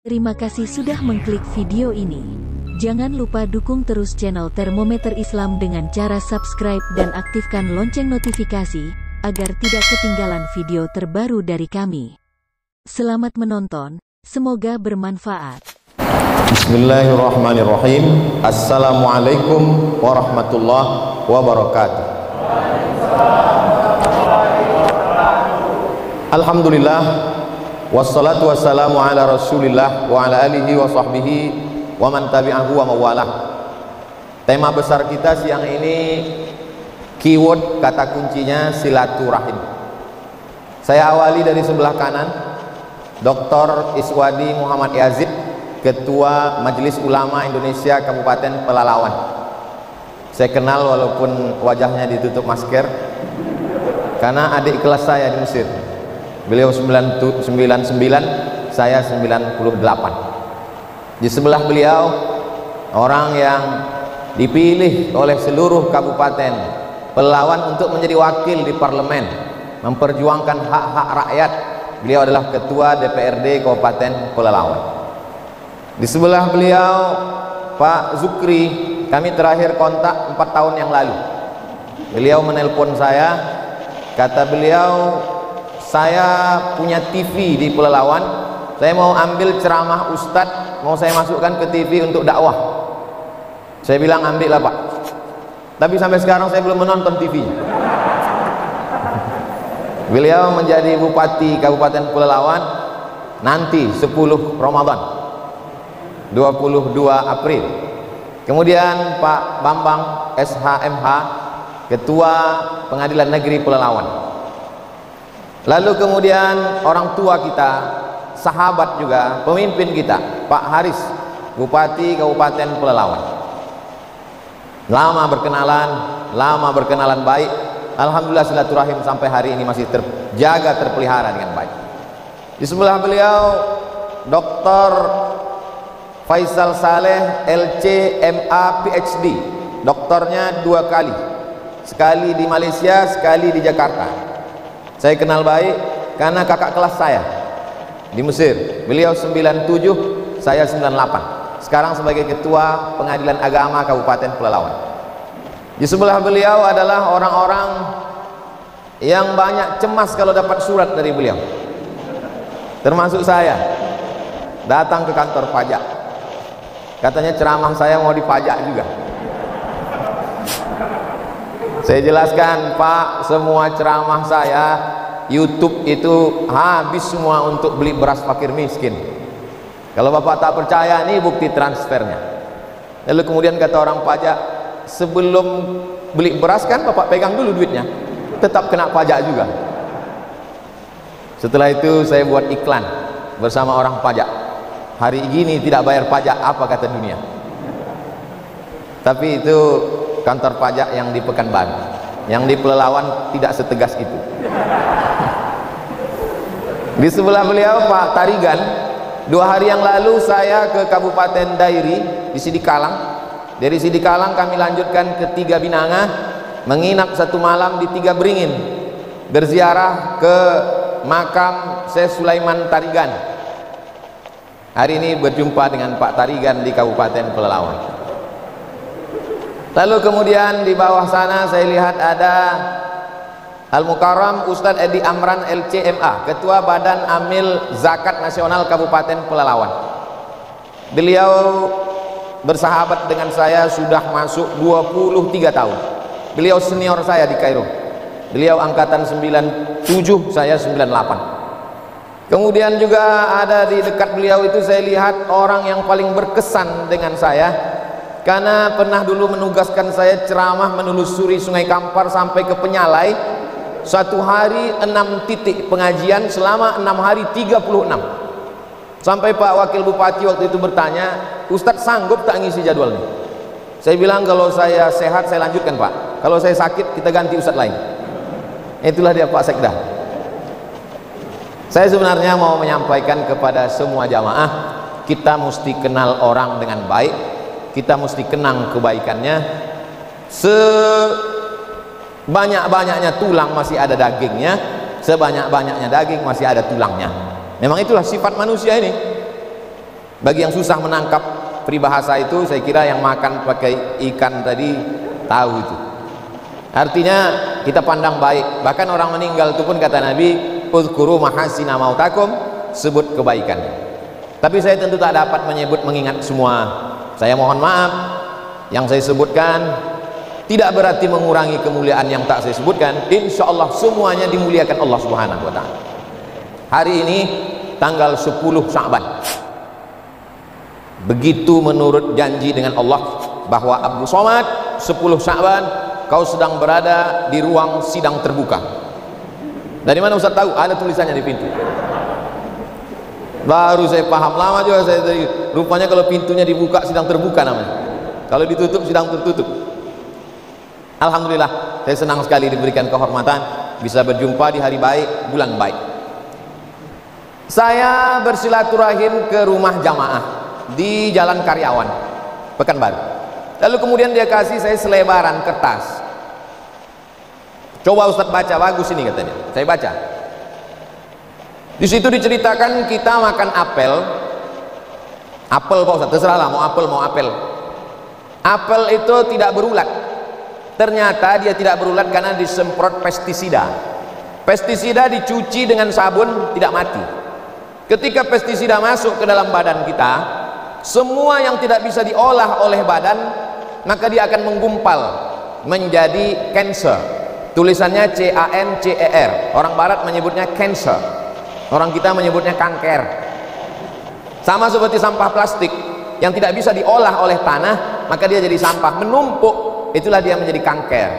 Terima kasih sudah mengklik video ini. Jangan lupa dukung terus channel Termometer Islam dengan cara subscribe dan aktifkan lonceng notifikasi, agar tidak ketinggalan video terbaru dari kami. Selamat menonton, semoga bermanfaat. Bismillahirrahmanirrahim. Assalamualaikum warahmatullahi wabarakatuh. Alhamdulillah, wassalatu wassalamu ala rasulillah wa ala alihi wa sahbihi wa man tabi'ahu wa mawalah. Tema besar kita siang ini, keyword kata kuncinya silaturahim. Saya awali dari sebelah kanan, Dr. Iswadi Muhammad Yazid, Ketua Majelis Ulama Indonesia Kabupaten Pelalawan. Saya kenal walaupun wajahnya ditutup masker, karena adik kelas saya di Mesir. Beliau 99, saya 98. Di sebelah beliau orang yang dipilih oleh seluruh Kabupaten Pelalawan untuk menjadi wakil di parlemen, memperjuangkan hak-hak rakyat. Beliau adalah Ketua DPRD Kabupaten Pelalawan. Di sebelah beliau Pak Zukri, kami terakhir kontak 4 tahun yang lalu. Beliau menelpon saya, kata beliau, saya punya TV di Pelalawan, saya mau ambil ceramah Ustadz, mau saya masukkan ke TV untuk dakwah. Saya bilang ambil lah Pak, tapi sampai sekarang saya belum menonton TV-nya. Beliau menjadi Bupati Kabupaten Pelalawan nanti 10 Ramadan 22 April. Kemudian Pak Bambang SHMH, Ketua Pengadilan Negeri Pelalawan. Lalu kemudian orang tua kita, sahabat juga, pemimpin kita, Pak Haris, Bupati Kabupaten Pelalawan. Lama berkenalan baik. Alhamdulillah silaturahim sampai hari ini masih terjaga, terpelihara dengan baik. Di sebelah beliau Dr. Faisal Saleh LC MA PhD, doktornya 2 kali, sekali di Malaysia, sekali di Jakarta. Saya kenal baik karena kakak kelas saya di Mesir. Beliau 97, saya 98. Sekarang sebagai Ketua Pengadilan Agama Kabupaten Pelalawan. Di sebelah beliau adalah orang-orang yang banyak cemas kalau dapat surat dari beliau, termasuk saya. Datang ke kantor pajak, katanya ceramah saya mau dipajak juga. Saya jelaskan, Pak, semua ceramah saya YouTube itu habis semua untuk beli beras fakir miskin. Kalau Bapak tak percaya, ini bukti transfernya. Lalu kemudian kata orang pajak, sebelum beli beras kan Bapak pegang dulu duitnya, tetap kena pajak juga. Setelah itu saya buat iklan bersama orang pajak. Hari gini tidak bayar pajak, apa kata dunia? Tapi itu kantor pajak yang di Pekanbaru, yang di Pelalawan tidak setegas itu. Di sebelah beliau Pak Tarigan, 2 hari yang lalu saya ke Kabupaten Dairi di Sidikalang. Dari Sidikalang kami lanjutkan ke 3 Binanga, menginap 1 malam di 3 Beringin, berziarah ke makam Syekh Sulaiman Tarigan. Hari ini berjumpa dengan Pak Tarigan di Kabupaten Pelalawan. Lalu kemudian di bawah sana saya lihat ada Al-Mukarram Ustadz Edi Amran LCMA, Ketua Badan Amil Zakat Nasional Kabupaten Pelalawan. Beliau bersahabat dengan saya sudah masuk 23 tahun. Beliau senior saya di Kairo. Beliau angkatan 97, saya 98. Kemudian juga ada di dekat beliau itu saya lihat orang yang paling berkesan dengan saya, karena pernah dulu menugaskan saya ceramah menelusuri Sungai Kampar sampai ke Penyalai. 1 hari 6 titik pengajian selama 6 hari 36. Sampai Pak Wakil Bupati waktu itu bertanya, Ustadz sanggup tak ngisi jadwalnya? Saya bilang kalau saya sehat saya lanjutkan Pak, kalau saya sakit kita ganti Ustadz lain. Itulah dia Pak Sekda. Saya sebenarnya mau menyampaikan kepada semua jamaah, kita mesti kenal orang dengan baik, kita mesti kenang kebaikannya. Sebanyak-banyaknya tulang masih ada dagingnya, sebanyak-banyaknya daging masih ada tulangnya. Memang itulah sifat manusia ini. Bagi yang susah menangkap peribahasa itu, saya kira yang makan pakai ikan tadi tahu itu. Artinya kita pandang baik. Bahkan orang meninggal itu pun kata Nabi, uzkuru mahasina mautakum, sebut kebaikan. Tapi saya tentu tak dapat menyebut mengingat semua. Saya mohon maaf, yang saya sebutkan tidak berarti mengurangi kemuliaan yang tak saya sebutkan. Insya Allah semuanya dimuliakan Allah Subhanahu wa Ta'ala. Hari ini tanggal 10 Sya'ban, begitu menurut janji dengan Allah bahwa Abdul Somad 10 Sya'ban kau sedang berada di ruang sidang terbuka. Dari mana Ustaz tahu? Ada tulisannya di pintu. Baru saya paham, lama juga saya tadi. Rupanya kalau pintunya dibuka sidang terbuka namanya, kalau ditutup sidang tertutup. Alhamdulillah, saya senang sekali diberikan kehormatan bisa berjumpa di hari baik, bulan baik. Saya bersilaturahim ke rumah jamaah di Jalan Karyawan, Pekanbaru. Lalu kemudian dia kasih saya selebaran kertas. Coba Ustadz baca, bagus ini katanya. Saya baca. Di situ diceritakan kita makan apel. Apel Pak Ustadz, terserahlah mau apel mau apel. Apel itu tidak berulat. Ternyata dia tidak berulat karena disemprot pestisida. Pestisida dicuci dengan sabun tidak mati. Ketika pestisida masuk ke dalam badan kita, semua yang tidak bisa diolah oleh badan, maka dia akan menggumpal menjadi cancer. Tulisannya C-A-N-C-E-R. Orang barat menyebutnya cancer, orang kita menyebutnya kanker. Sama seperti sampah plastik yang tidak bisa diolah oleh tanah, maka dia jadi sampah, menumpuk, itulah dia menjadi kanker.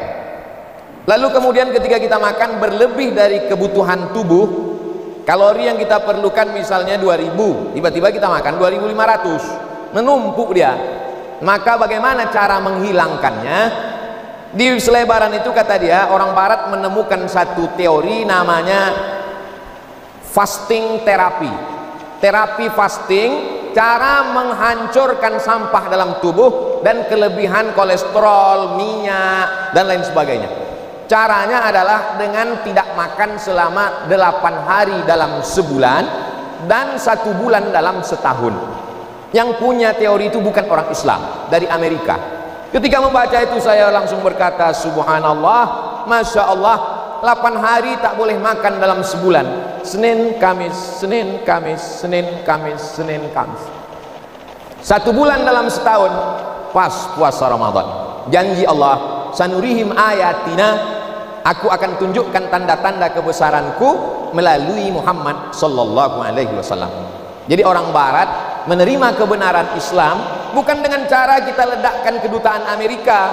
Lalu kemudian ketika kita makan berlebih dari kebutuhan tubuh, kalori yang kita perlukan misalnya 2000, tiba-tiba kita makan 2500, menumpuk dia. Maka bagaimana cara menghilangkannya? Di selebaran itu kata dia, orang barat menemukan satu teori namanya fasting terapi. Terapi fasting, cara menghancurkan sampah dalam tubuh dan kelebihan kolesterol, minyak dan lain sebagainya. Caranya adalah dengan tidak makan selama 8 hari dalam sebulan dan 1 bulan dalam setahun. Yang punya teori itu bukan orang Islam, dari Amerika. Ketika membaca itu saya langsung berkata, subhanallah, masya Allah, 8 hari tak boleh makan dalam sebulan. Senin, Kamis, Senin, Kamis, Senin, Kamis, Senin, Kamis. 1 bulan dalam setahun, pas puasa Ramadan. Janji Allah, sanurihim ayatina, aku akan tunjukkan tanda-tanda kebesaranku melalui Muhammad sallallahu alaihi wasallam. Jadi orang barat menerima kebenaran Islam bukan dengan cara kita ledakkan kedutaan Amerika,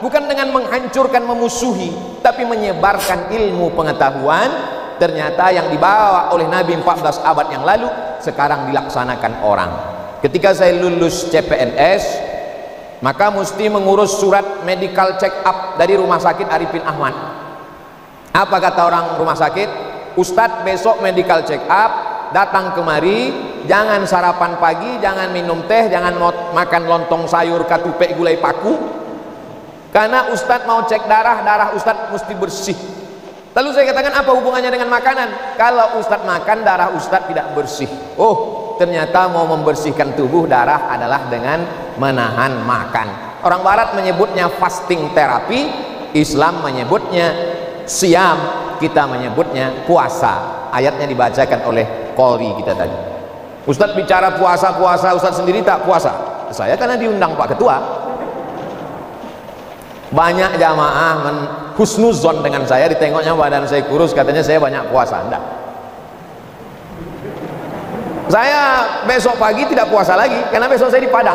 bukan dengan menghancurkan, memusuhi, tapi menyebarkan ilmu pengetahuan. Ternyata yang dibawa oleh Nabi 14 abad yang lalu sekarang dilaksanakan orang. Ketika saya lulus CPNS, maka mesti mengurus surat medical check up dari Rumah Sakit Arifin Ahmad. Apa kata orang rumah sakit? Ustadz besok medical check up, datang kemari, jangan sarapan pagi, jangan minum teh, jangan makan lontong sayur katupek gulai paku, karena Ustadz mau cek darah, darah Ustadz mesti bersih. Lalu saya katakan, apa hubungannya dengan makanan? Kalau Ustadz makan, darah Ustadz tidak bersih. Oh, ternyata mau membersihkan tubuh, darah adalah dengan menahan makan. Orang barat menyebutnya fasting terapi, Islam menyebutnya siam, kita menyebutnya puasa. Ayatnya dibacakan oleh Qori kita tadi. Ustadz bicara puasa-puasa, Ustadz sendiri tak puasa. Saya karena diundang Pak Ketua. Banyak jamaah husnuzon dengan saya, ditengoknya badan saya kurus, katanya saya banyak puasa. Enggak. Saya besok pagi tidak puasa lagi, karena besok saya di Padang.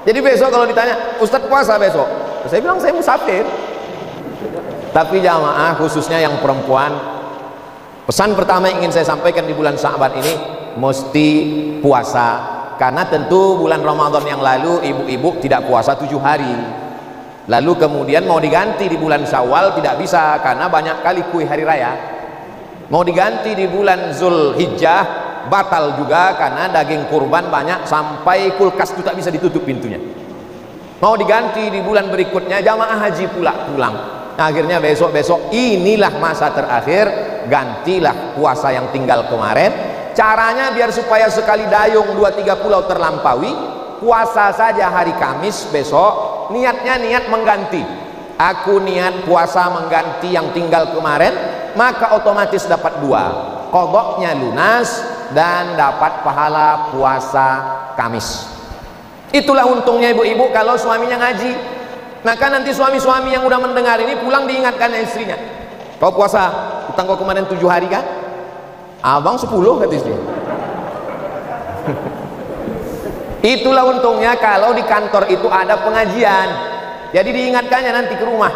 Jadi besok kalau ditanya, Ustadz puasa besok? Saya bilang saya musafir. Tapi jamaah khususnya yang perempuan, pesan pertama yang ingin saya sampaikan di bulan Sya'ban ini, mesti puasa. Karena tentu bulan Ramadan yang lalu ibu-ibu tidak puasa 7 hari. Lalu kemudian mau diganti di bulan Syawal tidak bisa karena banyak kali kuih hari raya. Mau diganti di bulan Zulhijjah batal juga karena daging kurban banyak sampai kulkas itu tak bisa ditutup pintunya. Mau diganti di bulan berikutnya, jamaah haji pula pulang. Akhirnya besok-besok inilah masa terakhir, gantilah puasa yang tinggal kemarin Caranya biar supaya sekali dayung 2-3 pulau terlampaui, puasa saja hari Kamis besok, niatnya niat mengganti. Aku niat puasa mengganti yang tinggal kemarin, maka otomatis dapat 2, qadha'nya lunas dan dapat pahala puasa Kamis. Itulah untungnya ibu-ibu kalau suaminya ngaji. Maka nanti suami-suami yang udah mendengar ini pulang diingatkan istrinya, kau puasa utang kau kemarin 7 hari kan? Abang 10 kata istri. Itulah untungnya kalau di kantor itu ada pengajian, jadi diingatkannya nanti ke rumah.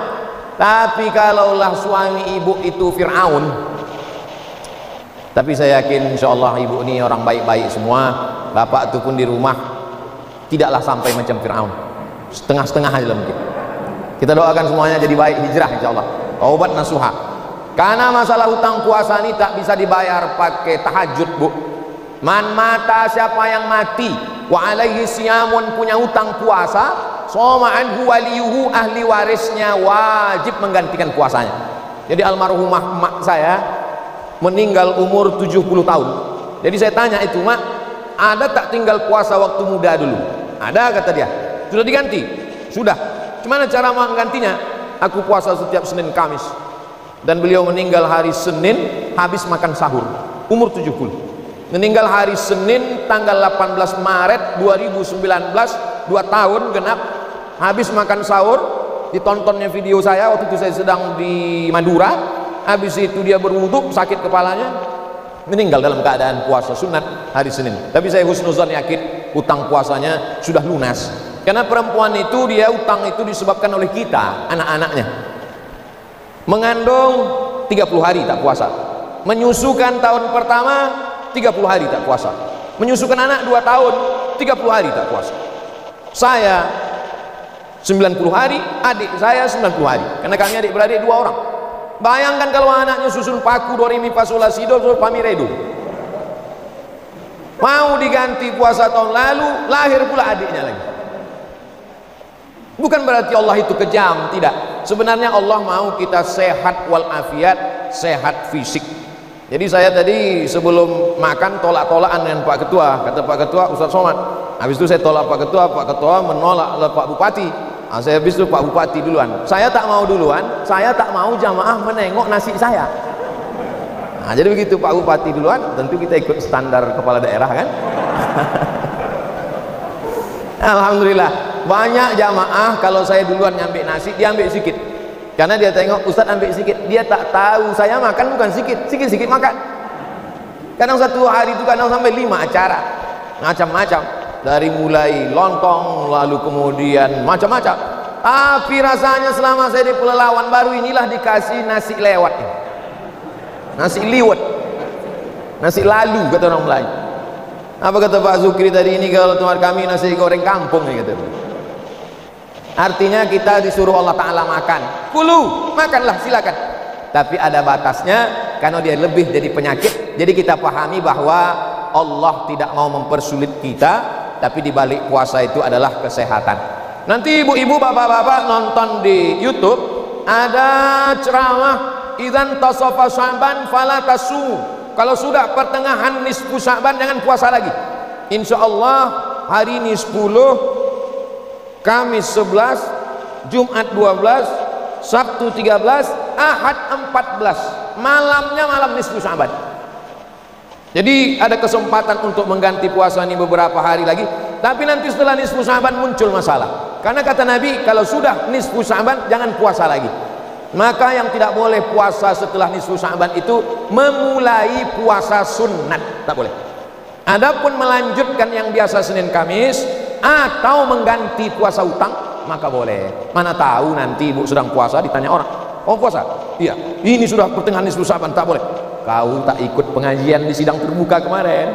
Tapi kalaulah suami ibu itu Fir'aun, tapi saya yakin insya Allah ibu ini orang baik-baik semua, bapak itu pun di rumah tidaklah sampai macam Fir'aun, setengah-setengah aja mungkin. Kita doakan semuanya jadi baik, hijrah insya Allah, taubat nasuha. Karena masalah hutang puasa ini tak bisa dibayar pakai tahajud, bu. Man mata, siapa yang mati wa alaihi siyamun, punya hutang puasa, soma anhu waliyuhu, ahli warisnya wajib menggantikan puasanya. Jadi almarhumah mak saya meninggal umur 70 tahun. Jadi saya tanya itu, mak, ada tak tinggal puasa waktu muda dulu? Ada, kata dia. Sudah diganti? Sudah. Gimana cara menggantinya? Aku puasa setiap Senin Kamis. Dan beliau meninggal hari Senin habis makan sahur, umur 70. Meninggal hari Senin tanggal 18 Maret 2019, 2 tahun genap, habis makan sahur. Ditontonnya video saya waktu itu saya sedang di Madura. Habis itu dia berwudu, sakit kepalanya, meninggal dalam keadaan puasa sunat hari Senin. Tapi saya husnuzan yakin utang puasanya sudah lunas. Karena perempuan itu dia utang itu disebabkan oleh kita, anak-anaknya. Mengandung 30 hari tak puasa, menyusukan tahun pertama 30 hari tak puasa, menyusukan anak 2 tahun 30 hari tak puasa. Saya 90 hari, adik saya 90 hari, karena kami adik beradik 2 orang. Bayangkan kalau anaknya susun paku do re mi fa sol la si do fa mi re do. Mau diganti puasa tahun lalu, lahir pula adiknya lagi. Bukan berarti Allah itu kejam, tidak. Sebenarnya Allah mau kita sehat walafiat, sehat fisik. Jadi saya tadi sebelum makan tolak-tolakan dengan Pak Ketua. Kata Pak Ketua, Ustaz Somad, habis itu saya tolak Pak Ketua menolak Pak Bupati. Nah, saya habis itu Pak Bupati duluan. Saya tak mau duluan, saya tak mau jamaah menengok nasi saya. Nah, jadi begitu, Pak Bupati duluan, tentu kita ikut standar kepala daerah kan. Alhamdulillah, banyak jamaah kalau saya duluan ngambil nasi, dia ambil sedikit. Karena dia tengok Ustaz ambil sedikit, dia tak tahu saya makan bukan sedikit makan. Kadang satu hari itu kadang sampai 5 acara, macam-macam, dari mulai lontong lalu kemudian macam-macam. Tapi rasanya selama saya di Pelalawan baru inilah dikasih nasi lewat, nasi liwet, nasi lalu kata orang Melayu. Apa kata Pak Zukri tadi, ini kalau tempat kami nasi goreng kampung ya, gitu. Artinya kita disuruh Allah Ta'ala makan, kulu, makanlah silakan, tapi ada batasnya, karena dia lebih jadi penyakit. Jadi kita pahami bahwa Allah tidak mau mempersulit kita, tapi dibalik puasa itu adalah kesehatan. Nanti ibu-ibu, bapak-bapak nonton di YouTube, ada ceramah idzan tasafa Sya'ban fala tasumu. Kalau sudah pertengahan nisfu Sya'ban jangan puasa lagi. Insya Allah hari ini 10, Kamis 11, Jumat 12, Sabtu 13, Ahad 14. Malamnya malam nisfu Sya'ban. Jadi ada kesempatan untuk mengganti puasa ini beberapa hari lagi. Tapi nanti setelah nisfu Sya'ban muncul masalah. Karena kata Nabi, kalau sudah nisfu Sya'ban jangan puasa lagi. Maka yang tidak boleh puasa setelah nisfu Sya'ban itu memulai puasa sunat, tak boleh. Adapun melanjutkan yang biasa Senin Kamis atau mengganti puasa utang maka boleh. Mana tahu nanti ibu sedang puasa ditanya orang, oh puasa? Iya, ini sudah pertengahan nisfu Sya'ban, tak boleh. Kau tak ikut pengajian di sidang terbuka kemarin.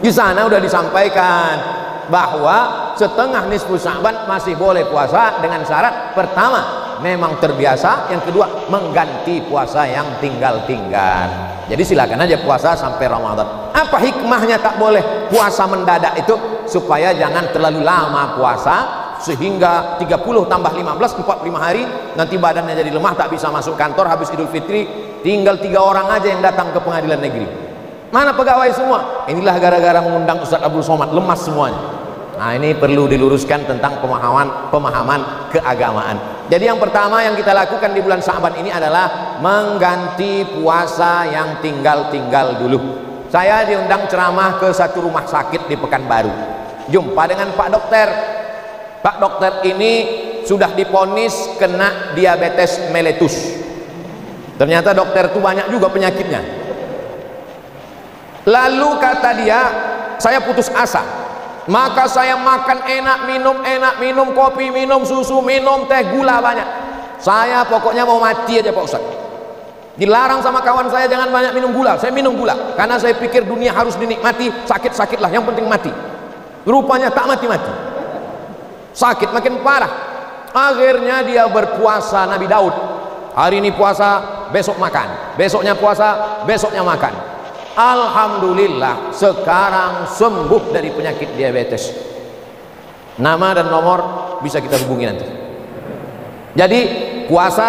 Di sana sudah disampaikan bahwa setengah nisfu Sya'ban masih boleh puasa dengan syarat pertama memang terbiasa, yang kedua mengganti puasa yang tinggal-tinggal. Jadi silakan aja puasa sampai Ramadan. Apa hikmahnya tak boleh puasa mendadak itu? Supaya jangan terlalu lama puasa sehingga 30 tambah 15 45 hari nanti badannya jadi lemah, tak bisa masuk kantor. Habis Idul Fitri tinggal 3 orang aja yang datang ke pengadilan negeri. Mana pegawai semua? Inilah gara-gara mengundang Ustaz Abdul Somad, lemas semuanya. Nah, ini perlu diluruskan tentang pemahaman keagamaan. Jadi yang pertama yang kita lakukan di bulan Sya'ban ini adalah mengganti puasa yang tinggal-tinggal dulu. Saya diundang ceramah ke satu rumah sakit di Pekanbaru. Jumpa dengan Pak Dokter. Pak Dokter ini sudah divonis kena diabetes mellitus. Ternyata dokter itu banyak juga penyakitnya. Lalu kata dia, saya putus asa. Maka saya makan enak, minum kopi, minum susu, minum teh, gula banyak. Saya pokoknya mau mati aja Pak Ustaz. Dilarang sama kawan saya jangan banyak minum gula. Saya minum gula karena saya pikir dunia harus dinikmati, sakit-sakitlah, yang penting mati. Rupanya tak mati-mati. Sakit makin parah. Akhirnya dia berpuasa Nabi Daud. Hari ini puasa, besok makan. Besoknya puasa, besoknya makan. Alhamdulillah sekarang sembuh dari penyakit diabetes. Nama dan nomor bisa kita hubungi nanti. Jadi puasa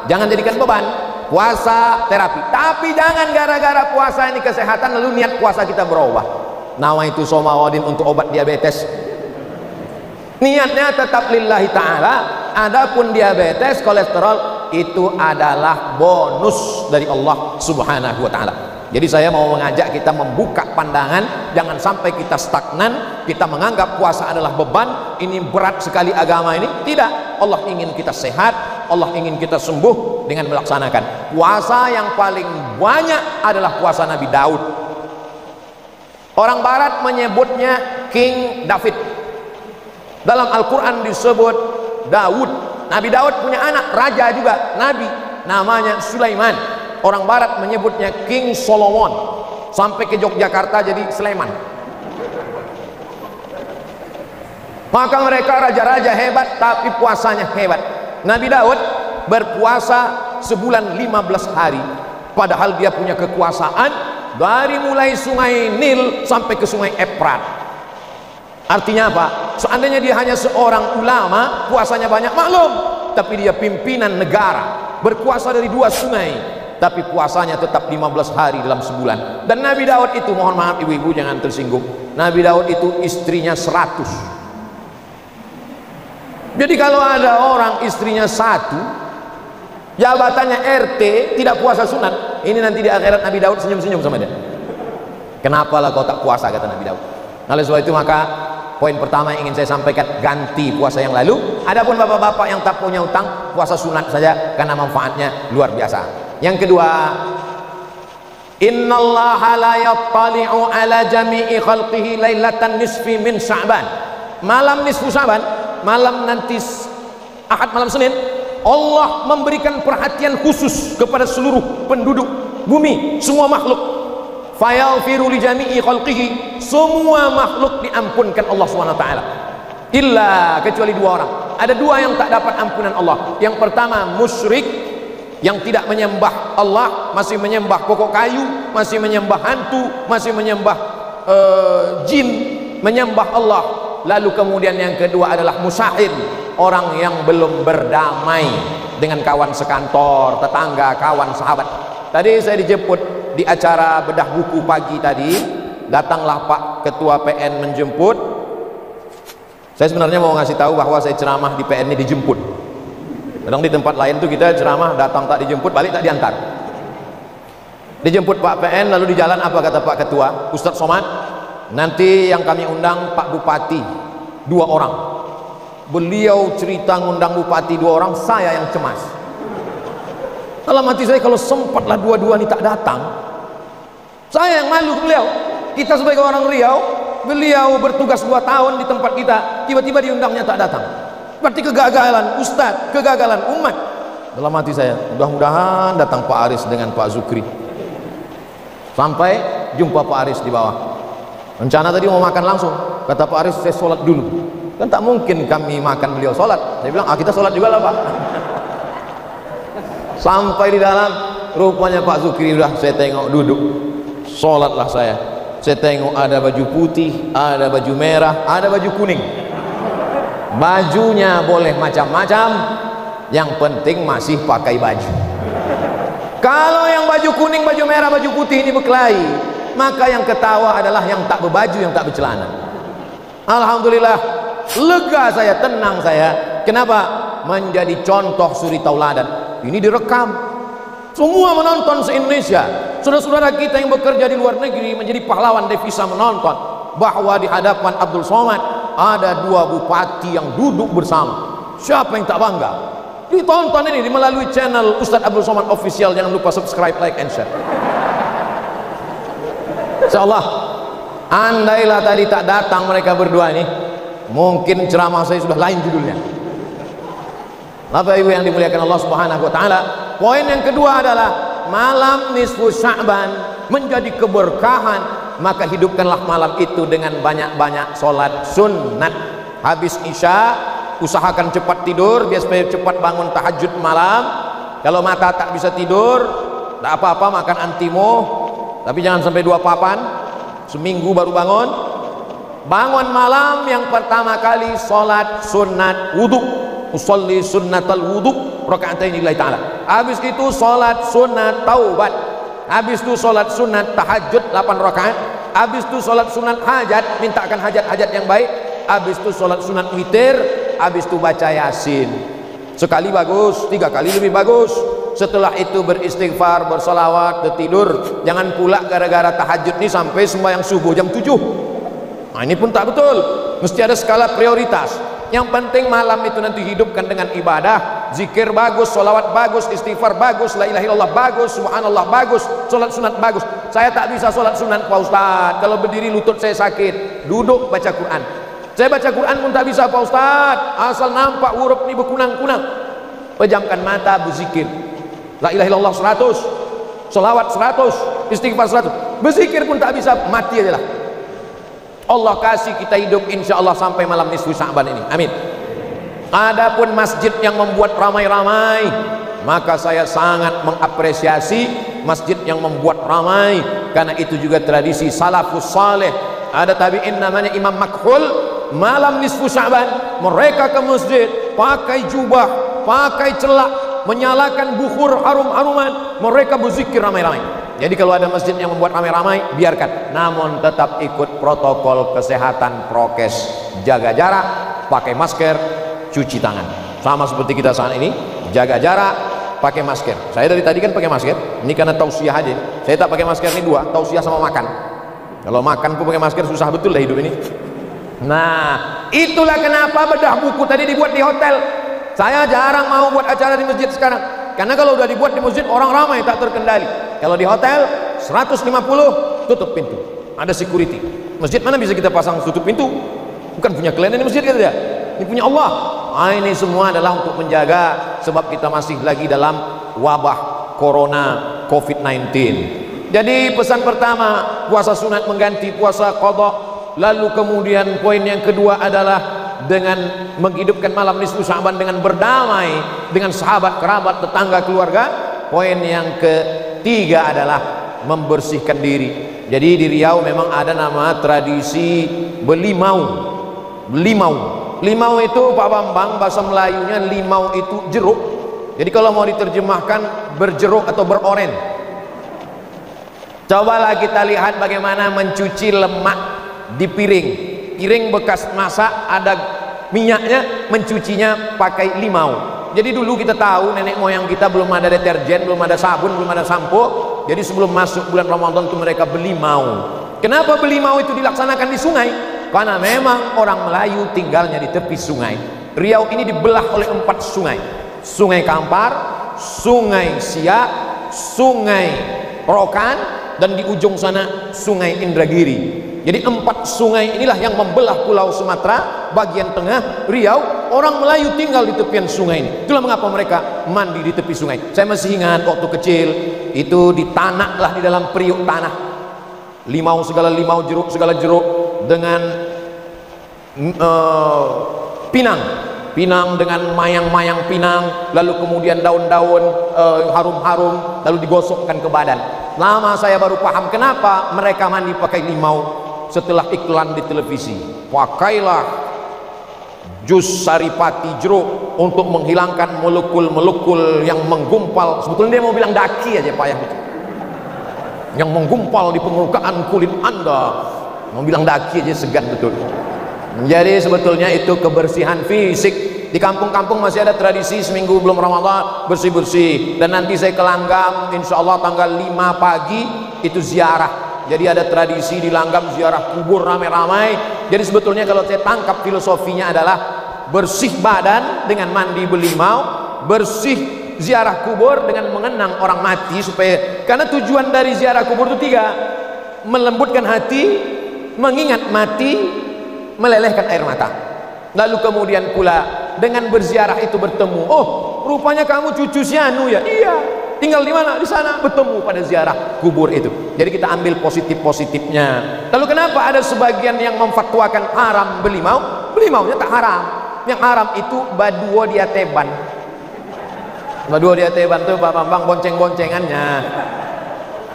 jangan jadikan beban, puasa terapi. Tapi jangan gara-gara puasa ini kesehatan lalu niat puasa kita berubah. Nama itu somawadin untuk obat diabetes. Niatnya tetap lillahi ta'ala. Adapun diabetes, kolesterol itu adalah bonus dari Allah subhanahu wa ta'ala. Jadi saya mau mengajak kita membuka pandangan, jangan sampai kita stagnan, kita menganggap puasa adalah beban, ini berat sekali agama ini. Tidak, Allah ingin kita sehat, Allah ingin kita sembuh dengan melaksanakan. Puasa yang paling banyak adalah puasa Nabi Daud. Orang barat menyebutnya King David. Dalam Al-Quran disebut Daud. Nabi Daud punya anak, raja juga, nabi, namanya Sulaiman. Orang barat menyebutnya King Solomon. Sampai ke Yogyakarta jadi Sleman. Maka mereka raja-raja hebat, tapi puasanya hebat. Nabi Daud berpuasa sebulan 15 hari. Padahal dia punya kekuasaan dari mulai sungai Nil sampai ke sungai Efrat. Artinya apa? Seandainya dia hanya seorang ulama, puasanya banyak, maklum. Tapi dia pimpinan negara, berkuasa dari 2 sungai, tapi puasanya tetap 15 hari dalam sebulan. Dan Nabi Daud itu, mohon maaf ibu-ibu jangan tersinggung, Nabi Daud itu istrinya 100. Jadi kalau ada orang istrinya 1, jabatannya RT, tidak puasa sunat, ini nanti di akhirat Nabi Daud senyum-senyum sama dia. Kenapa lah kau tak puasa, kata Nabi Daud. Oleh sebab itu maka poin pertama yang ingin saya sampaikan, ganti puasa yang lalu. Adapun bapak-bapak yang tak punya utang, puasa sunat saja karena manfaatnya luar biasa. Yang kedua, innallaha la yattali'u ala jami'i khalqihi lailatan nisfi min Sya'ban. Malam nisfu Sya'ban, malam nanti Ahad malam Senin, Allah memberikan perhatian khusus kepada seluruh penduduk bumi, semua makhluk. Fayaghfiru li jami'i khalqihi, semua makhluk diampunkan Allah SWT. Illa, kecuali 2 orang. Ada 2 yang tak dapat ampunan Allah. Yang pertama musyrik, yang tidak menyembah Allah, masih menyembah pokok kayu, masih menyembah hantu, masih menyembah jin, menyembah Allah. Lalu kemudian yang kedua adalah musahir, orang yang belum berdamai dengan kawan sekantor, tetangga, kawan, sahabat. Tadi saya dijemput di acara bedah buku pagi tadi, datanglah Pak Ketua PN menjemput. Saya sebenarnya mau ngasih tahu bahwa saya ceramah di PN ini dijemput. Kadang di tempat lain tuh kita ceramah datang tak dijemput, balik tak diantar. Dijemput Pak PN, lalu di jalan apa kata Pak Ketua? Ustadz Somad, nanti yang kami undang Pak Bupati 2 orang. Beliau cerita ngundang Bupati 2 orang, saya yang cemas. Dalam hati saya, kalau sempatlah 2-2 ini tak datang, saya yang malu beliau. Kita sebagai orang Riau, beliau bertugas 2 tahun di tempat kita, tiba-tiba diundangnya tak datang. Berarti kegagalan Ustadz, kegagalan umat. Dalam hati saya, mudah-mudahan datang Pak Aris dengan Pak Zukri. Sampai jumpa Pak Aris di bawah. Rencana tadi mau makan langsung, kata Pak Aris, saya sholat dulu. Kan tak mungkin kami makan beliau sholat. Saya bilang, kita sholat juga lah Pak. Sampai di dalam, rupanya Pak Zukri udah saya tengok duduk. Sholatlah saya. Saya tengok ada baju putih, ada baju merah, ada baju kuning. Bajunya boleh macam-macam, yang penting masih pakai baju. Kalau yang baju kuning, baju merah, baju putih ini berkelahi, maka yang ketawa adalah yang tak berbaju, yang tak bercelana. Alhamdulillah, lega saya, tenang saya. Kenapa? Menjadi contoh suri tauladan. Ini direkam, semua menonton se-Indonesia. Saudara-saudara kita yang bekerja di luar negeri menjadi pahlawan devisa menonton bahwa di hadapan Abdul Somad ada 2 bupati yang duduk bersama. Siapa yang tak bangga? Ditonton ini melalui channel Ustadz Abdul Somad Official. Jangan lupa subscribe, like, and share. Insyaallah, andailah tadi tak datang mereka berdua ini, mungkin ceramah saya sudah lain judulnya. Bapak Ibu yang dimuliakan Allah Subhanahu wa taala, poin yang kedua adalah malam nisfu Sya'ban menjadi keberkahan, maka hidupkanlah malam itu dengan banyak-banyak sholat sunat. Habis isya usahakan cepat tidur biar supaya cepat bangun tahajud malam. Kalau mata tak bisa tidur, tak apa-apa, makan antimo, tapi jangan sampai 2 papan, seminggu baru bangun. Bangun malam yang pertama kali sholat sunat wudu, usolli sunnatal wudu raka'atain lillahi ta'ala. Habis itu sholat sunat taubat. Habis itu sholat sunat tahajud 8 rakaat. Habis itu sholat sunat hajat, mintakan hajat-hajat yang baik. Habis itu sholat sunat witir. Habis itu baca yasin. Sekali bagus, 3 kali lebih bagus. Setelah itu beristighfar, bersolawat, tidur. Jangan pula gara-gara tahajud ini sampai sembahyang subuh jam 7. Nah, ini pun tak betul. Mesti ada skala prioritas. Yang penting malam itu nanti hidupkan dengan ibadah, zikir bagus, solawat bagus, istighfar bagus, la ilaha illallah bagus, subhanallah bagus, solat sunat bagus. Saya tak bisa solat sunat Pak Ustadz, kalau berdiri lutut saya sakit. Duduk baca Quran. Saya baca Quran pun tak bisa Pak Ustadz, asal nampak huruf ini berkunang-kunang. Pejamkan mata, berzikir, la ilaha illallah 100, solawat 100, istighfar 100. Berzikir pun tak bisa, mati aja lah. Allah kasih kita hidup insyaallah sampai malam nisfu Sya'ban ini, amin. Adapun masjid yang membuat ramai-ramai, maka saya sangat mengapresiasi masjid yang membuat ramai, karena itu juga tradisi salafus saleh. Ada tabi'in namanya Imam Makhul, malam nisfu Sya'ban mereka ke masjid pakai jubah, pakai celak, menyalakan bukhur harum-haruman, mereka berzikir ramai-ramai. Jadi kalau ada masjid yang membuat ramai-ramai, biarkan, namun tetap ikut protokol kesehatan, prokes, jaga jarak, pakai masker, cuci tangan. Sama seperti kita saat ini, jaga jarak, pakai masker. Saya dari tadi kan pakai masker, ini karena tausiah aja. Saya tak pakai masker ini 2, tausiah sama makan. Kalau makan pun pakai masker, susah betul lah hidup ini. Nah, itulah kenapa bedah buku tadi dibuat di hotel. Saya jarang mau buat acara di masjid sekarang, karena kalau udah dibuat di masjid orang ramai tak terkendali. Kalau di hotel 150 tutup pintu, ada security. Masjid mana bisa kita pasang tutup pintu? Bukan punya kalian ini masjid, kata dia. Ini punya Allah. Nah, ini semua adalah untuk menjaga, sebab kita masih lagi dalam wabah corona COVID-19. Jadi pesan pertama, puasa sunat mengganti puasa qadha. Lalu kemudian poin yang kedua adalah dengan menghidupkan malam nisfu Sya'ban dengan berdamai dengan sahabat, kerabat, tetangga, keluarga. Poin yang ketiga adalah membersihkan diri. Jadi di Riau memang ada nama tradisi belimau. Belimau, limau itu Pak Bambang, bahasa Melayunya limau itu jeruk. Jadi kalau mau diterjemahkan berjeruk atau beroren. Cobalah kita lihat bagaimana mencuci lemak di piring. Piring bekas masak ada minyaknya, mencucinya pakai limau. Jadi dulu kita tahu nenek moyang kita belum ada deterjen, belum ada sabun, belum ada sampo. Jadi sebelum masuk bulan Ramadan itu mereka beli mau. Kenapa beli mau itu dilaksanakan di sungai? Karena memang orang Melayu tinggalnya di tepi sungai. Riau ini dibelah oleh 4 sungai. Sungai Kampar, Sungai Siak, Sungai Rokan, dan di ujung sana Sungai Indragiri. Jadi 4 sungai inilah yang membelah pulau Sumatera bagian tengah Riau. Orang Melayu tinggal di tepian sungai ini. Itulah mengapa mereka mandi di tepi sungai. Saya masih ingat waktu kecil itu ditanaklah di dalam periuk tanah. Limau segala limau, jeruk segala jeruk, dengan pinang dengan mayang-mayang pinang, lalu kemudian daun-daun harum-harum, lalu digosokkan ke badan. Lama saya baru paham kenapa mereka mandi pakai limau. Setelah iklan di televisi, pakailah jus saripati jeruk untuk menghilangkan molekul-molekul yang menggumpal. Sebetulnya dia mau bilang daki aja payah itu. yang menggumpal di permukaan kulit Anda. Mau bilang daki aja segan betul. Jadi sebetulnya itu kebersihan fisik. Di kampung-kampung masih ada tradisi seminggu belum Ramadan bersih-bersih. Dan nanti saya ke Langgam insya Allah tanggal 5 pagi itu ziarah. Jadi ada tradisi di Langgam ziarah kubur ramai-ramai. Jadi sebetulnya kalau saya tangkap filosofinya adalah bersih badan dengan mandi belimau, bersih ziarah kubur dengan mengenang orang mati, supaya karena tujuan dari ziarah kubur itu 3: melembutkan hati, mengingat mati, melelehkan air mata. Lalu kemudian pula dengan berziarah itu bertemu, oh rupanya kamu cucu si Anu ya, iya, tinggal di mana? Di sana. Bertemu pada ziarah kubur itu. Jadi kita ambil positifnya. Lalu kenapa ada sebagian yang memfatwakan haram belimau? Belimaunya tak haram. Yang haram itu baduo di ateban. Baduo di ateban tuh Pak Bambang bonceng-boncengannya.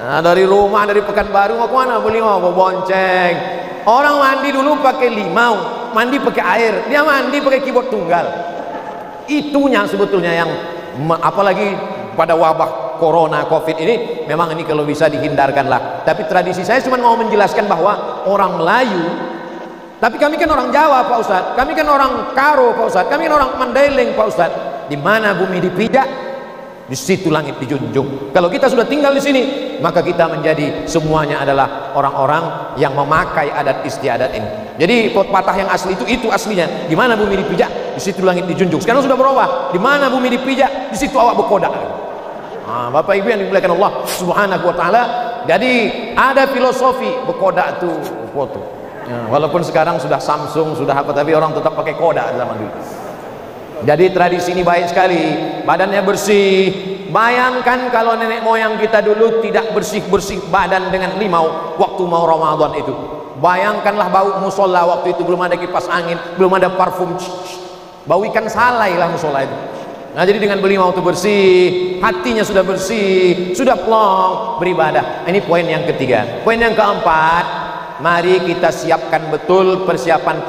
Nah, dari rumah, dari Pekanbaru mau kemana? Belimau, mau bonceng. Orang mandi dulu pakai limau, mandi pakai air, dia mandi pakai keyboard tunggal. Itunya sebetulnya yang apalagi pada wabah corona covid ini, memang ini kalau bisa dihindarkan lah. Tapi tradisi saya cuma mau menjelaskan bahwa orang Melayu, tapi kami kan orang Jawa Pak Ustadz, kami kan orang Karo Pak Ustadz, kami kan orang Mandailing Pak Ustadz. Di mana bumi dipijak, di situ langit dijunjung. Kalau kita sudah tinggal di sini, maka kita menjadi semuanya adalah orang-orang yang memakai adat istiadat ini. Jadi pepatah yang asli itu aslinya. Di mana bumi dipijak, di situ langit dijunjung. Sekarang sudah berubah. Di mana bumi dipijak, di situ awak berkodak. Nah, Bapak Ibu yang dimuliakan Allah Subhanahu wa taala. Jadi ada filosofi berkodak itu foto. Ya, walaupun sekarang sudah Samsung, sudah apa, tapi orang tetap pakai kodak zaman dulu. Jadi tradisi ini baik sekali, badannya bersih. Bayangkan kalau nenek moyang kita dulu tidak bersih-bersih badan dengan limau waktu mau Ramadan itu. Bayangkanlah bau musola waktu itu, belum ada kipas angin, belum ada parfum, bau ikan salai lah musola itu. Nah jadi dengan belimau itu bersih, hatinya sudah bersih, sudah plong beribadah. Ini poin yang ketiga. Poin yang keempat, mari kita siapkan betul persiapan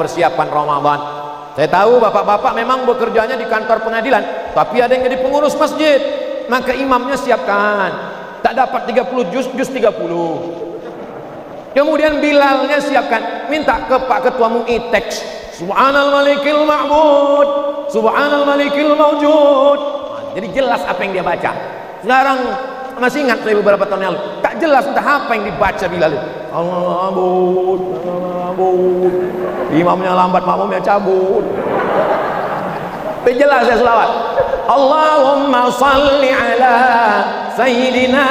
Ramadan. Saya tahu bapak-bapak memang bekerjanya di kantor pengadilan, tapi ada yang jadi pengurus masjid, maka imamnya siapkan. Tak dapat 30 juz 30. Kemudian bilalnya siapkan, minta ke Pak Ketua MUI teks Subhanal Malikil Ma'bud, Subhanal Malikil Mawjud. Jadi jelas apa yang dia baca. Sekarang masih ingat saya beberapa tahun yang lalu, tak jelas entah apa yang dibaca Bilal itu. Allah abud, imamnya lambat, makmumnya cabut. Tapi jelas ya selawat. Allahumma salli ala Sayyidina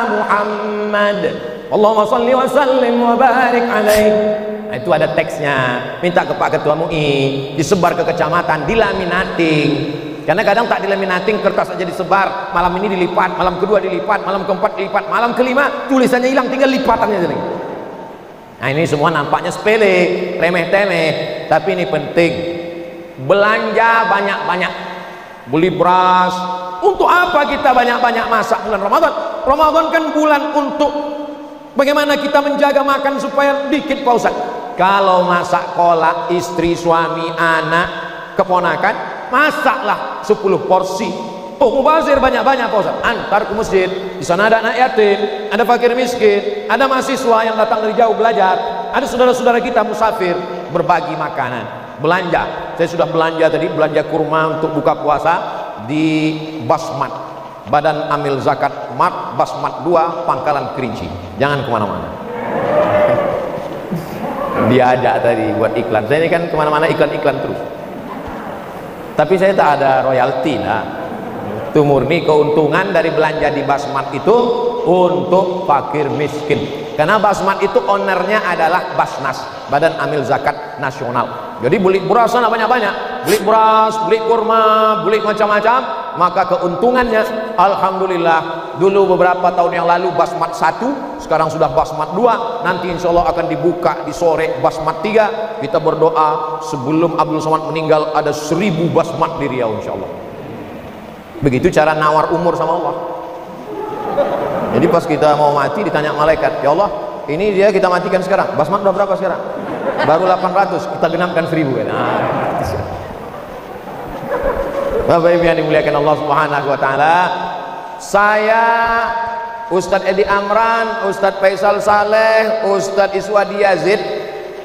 Muhammad, Allahumma salli wa sallim wa barik alaih. Nah, itu ada teksnya. Minta ke Pak Ketua MUI, disebar ke kecamatan, dilaminating. Karena kadang tak dilaminating, kertas aja disebar, malam ini dilipat, malam kedua dilipat, malam keempat dilipat, malam kelima tulisannya hilang, tinggal lipatannya aja. Nah ini semua nampaknya sepele, remeh-temeh, tapi ini penting. Belanja banyak-banyak, beli beras. Untuk apa kita banyak-banyak masak bulan Ramadan? Ramadan kan bulan untuk bagaimana kita menjaga makan supaya dikit Pak Ustaz. Kalau masak kolak, istri, suami, anak, keponakan, masaklah 10 porsi. Oh, mubazir banyak-banyak Pak Ustaz. Antar ke masjid, di sana ada anak yatim, ada fakir miskin, ada mahasiswa yang datang dari jauh belajar, ada saudara-saudara kita musafir, berbagi makanan. Belanja, saya sudah belanja tadi, belanja kurma untuk buka puasa di Basmat, Badan Amil Zakat Mart Basmat 2 Pangkalan Kerinci. Jangan kemana-mana. Diajak tadi buat iklan. Saya ini kan kemana-mana iklan-iklan terus. Tapi saya tak ada royalti lah. Itu murni keuntungan dari belanja di Basmat itu untuk fakir miskin. Karena Basmat itu ownernya adalah Basnas, Badan Amil Zakat Nasional. Jadi beli beras sana banyak-banyak, beli beras, beli kurma, beli macam-macam, maka keuntungannya alhamdulillah. Dulu beberapa tahun yang lalu Basmat 1, sekarang sudah Basmat 2, nanti insya Allah akan dibuka di sore Basmat 3. Kita berdoa sebelum Abdul Somad meninggal ada 1000 Basmat di Riau insya Allah. Begitu cara nawar umur sama Allah. Jadi pas kita mau mati ditanya malaikat, ya Allah ini dia kita matikan sekarang, Basmat udah berapa sekarang? Baru 800, kita genapkan 1000 kan. Bapak Ibu yang dimuliakan Allah Subhanahu wa taala, saya Ustadz Edi Amran, Ustadz Faisal Saleh, Ustadz Iswadi Yazid.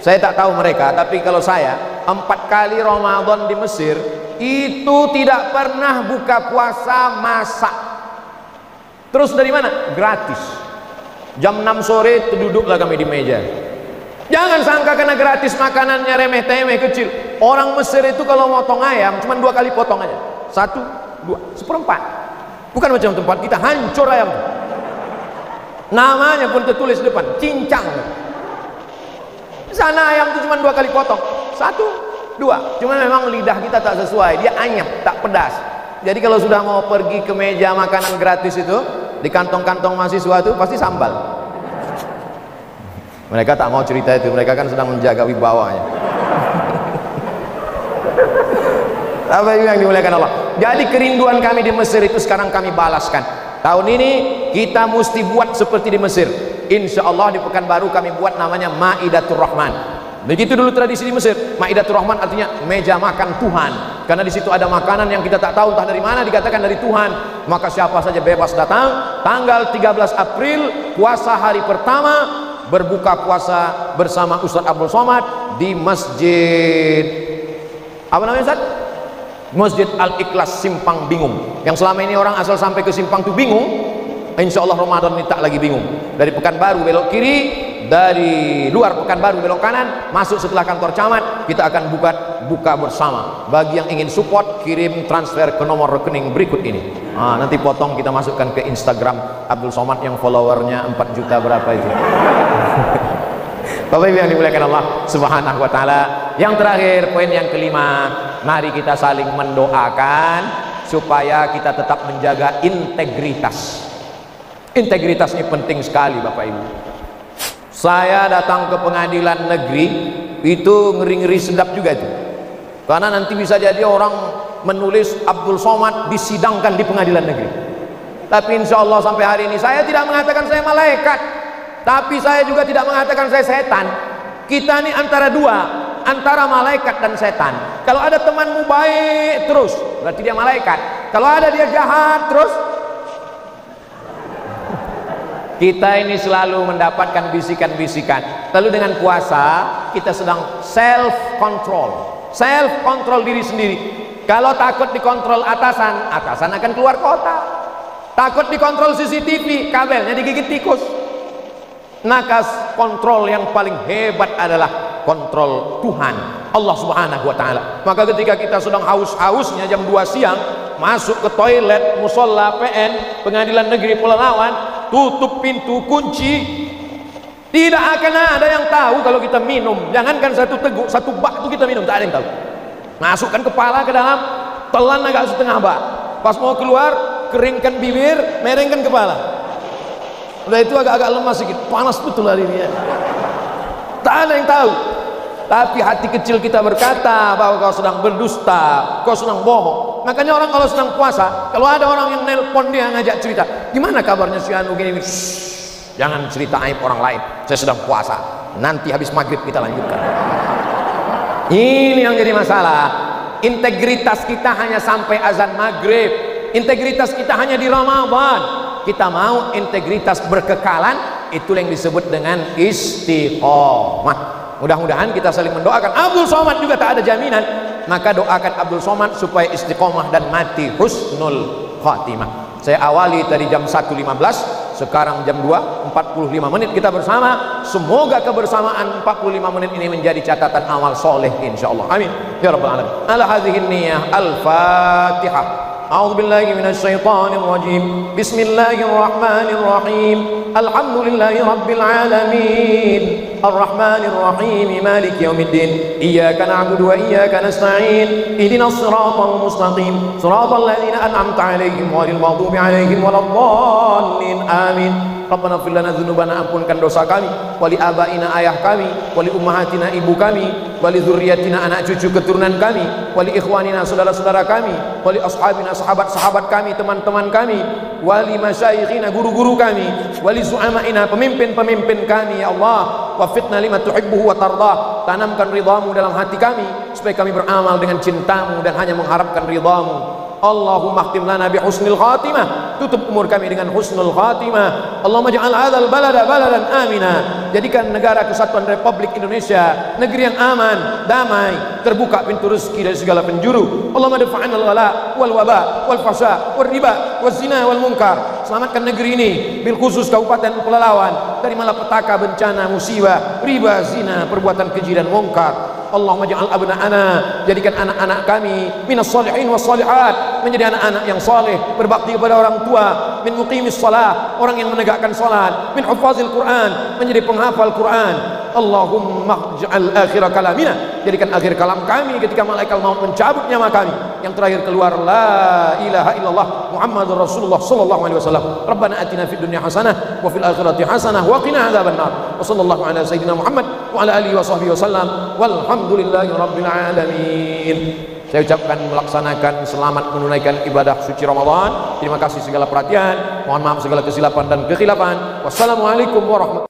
Saya tak tahu mereka, tapi kalau saya 4 kali Ramadan di Mesir itu tidak pernah buka puasa masak. Terus dari mana? Gratis. Jam 6 sore duduklah kami di meja. Jangan sangka karena gratis makanannya remeh-temeh kecil. Orang Mesir itu kalau motong ayam cuma 2 kali potong aja. 1, 2, 1/4. Bukan macam tempat kita hancur ayam. Namanya pun tertulis depan, cincang. Sana ayam itu cuma 2 kali potong. 1, 2. Cuma memang lidah kita tak sesuai, dia anyap, tak pedas. Jadi kalau sudah mau pergi ke meja makanan gratis itu, di kantong-kantong mahasiswa itu pasti sambal. Mereka tak mau cerita itu, mereka kan sedang menjaga wibawanya. Apa yang dimuliakan Allah. Jadi kerinduan kami di Mesir itu sekarang kami balaskan. Tahun ini kita mesti buat seperti di Mesir. Insya Allah di Pekanbaru kami buat namanya Maidatur Rahman. Begitu dulu tradisi di Mesir. Maidatur Rahman artinya meja makan Tuhan. Karena di situ ada makanan yang kita tak tahu entah dari mana, dikatakan dari Tuhan. Maka siapa saja bebas datang. Tanggal 13 April puasa hari pertama, berbuka puasa bersama Ustadz Abdul Somad di Masjid apa namanya Ustadz? Masjid Al-Ikhlas Simpang Bingung. Yang selama ini orang asal sampai ke Simpang itu bingung. Insya Allah Ramadan ini tak lagi bingung. Dari Pekanbaru belok kiri, dari luar Pekanbaru belok kanan, masuk setelah kantor camat, kita akan buka bersama. Bagi yang ingin support, kirim transfer ke nomor rekening berikut ini. Nanti potong kita masukkan ke Instagram Abdul Somad yang followernya 4 juta berapa itu. Bapak Ibu yang dimuliakan Allah Subhanahu wa taala. Yang terakhir, poin yang kelima, mari kita saling mendoakan supaya kita tetap menjaga integritas. Integritas ini penting sekali Bapak Ibu. Saya datang ke pengadilan negeri itu ngeri-ngeri sedap juga itu. Karena nanti bisa jadi orang menulis Abdul Somad disidangkan di pengadilan negeri. Tapi insya Allah sampai hari ini saya tidak mengatakan saya malaikat, tapi saya juga tidak mengatakan saya setan. Kita ini antara dua, antara malaikat dan setan. Kalau ada temanmu baik terus, berarti dia malaikat. Kalau ada dia jahat terus, kita ini selalu mendapatkan bisikan-bisikan. Lalu dengan puasa kita sedang self control diri sendiri. Kalau takut dikontrol atasan akan keluar kota. Takut dikontrol CCTV, kabelnya digigit tikus. Maka kontrol yang paling hebat adalah kontrol Tuhan Allah Subhanahu wa taala. Maka ketika kita sedang haus-hausnya jam 2 siang masuk ke toilet musola PN Pengadilan Negeri Pelalawan, tutup pintu, kunci, tidak akan ada yang tahu kalau kita minum. Jangankan satu teguk, satu bak itu kita minum, tak ada yang tahu. Masukkan kepala ke dalam, telan agak setengah bak, pas mau keluar keringkan bibir, merengkan kepala. Udah itu agak-agak lemas sedikit, panas betul hari ini ya. Tak ada yang tahu. Tapi hati kecil kita berkata bahwa kau sedang berdusta, kau sedang bohong. Makanya orang kalau sedang puasa, kalau ada orang yang nelpon dia ngajak cerita, gimana kabarnya si Anu gini, jangan cerita aib orang lain. Saya sedang puasa. Nanti habis maghrib kita lanjutkan. Ini yang jadi masalah. Integritas kita hanya sampai azan maghrib. Integritas kita hanya di Ramadan. Kita mau integritas berkekalan, itu yang disebut dengan istiqomah. Mudah-mudahan kita saling mendoakan. Abdul Somad juga tak ada jaminan, maka doakan Abdul Somad supaya istiqomah dan mati husnul khatimah. Saya awali tadi jam 1.15, sekarang jam 2.45 menit kita bersama. Semoga kebersamaan 45 menit ini menjadi catatan amal soleh insyaallah. Amin ya rabbal alamin. Ala hadhihi niyyah al-Fatihah. أعوذ بالله من الشيطان الرجيم بسم الله الرحمن الرحيم الحمد لله رب العالمين الرحمن الرحيم مالك يوم الدين إياك نعبد وإياك نستعين اهدنا الصراط المستقيم صراط الذين أنعمت عليهم غير المغضوب عليهم ولا الضالين آمين Rabbana ighfir lana dzunubana, ampunkan dosa kami, wali abaina ayah kami, wali ummahatina ibu kami, wali dzurriyyatina anak cucu keturunan kami, wali ikhwanina saudara-saudara kami, wali ashabina sahabat-sahabat kami, teman-teman kami, wali masyayikhina guru-guru kami, wali su'amaina pemimpin-pemimpin kami ya Allah. Waffiqna lima tuhibbuhu wa tardah, tanamkan ridhamu dalam hati kami supaya kami beramal dengan cintamu dan hanya mengharapkan ridhamu. Allahumma khtim lana bi husnil khatimah tutup umur kami dengan husnul khatimah. Allahumma ja'al hadzal balada baladan amina, jadikan negara kesatuan Republik Indonesia negeri yang aman, damai, terbuka pintu rezeki dari segala penjuru. Allahumma dafa'an al-ghala wal waba wal fasha wal riba wal zina wal munkar. Selamatkan negeri ini, bil khusus Kabupaten Pelalawan, dari malapetaka, bencana, musibah, riba, zina, perbuatan keji dan munkar. Allahumma ja'al abna'ana, jadikan anak-anak kami minas salihin was salihat, menjadi anak-anak yang saleh, berbakti kepada orang tua, min muqimis shalah, orang yang menegakkan salat, min hufazil Quran, menjadi penghafal Quran. Allahumma ja'al akhir kalamina, jadikan akhir kalam kami ketika malaikat maut mencabut nyawa kami, yang terakhir keluar la ilaha illallah Muhammadur Rasulullah sallallahu alaihi wasallam. Rabbana atina fid dunya hasanah wa fil akhirati hasanah wa qina adzabannar. Wa sallallahu ala sayyidina Muhammad wa ala alihi wa sahbihi wasallam. Walhamdulillahi rabbil alamin. Saya ucapkan melaksanakan selamat menunaikan ibadah suci Ramadan. Terima kasih segala perhatian. Mohon maaf segala kesilapan dan kekhilafan. Wassalamualaikum warahmatullahi wabarakatuh.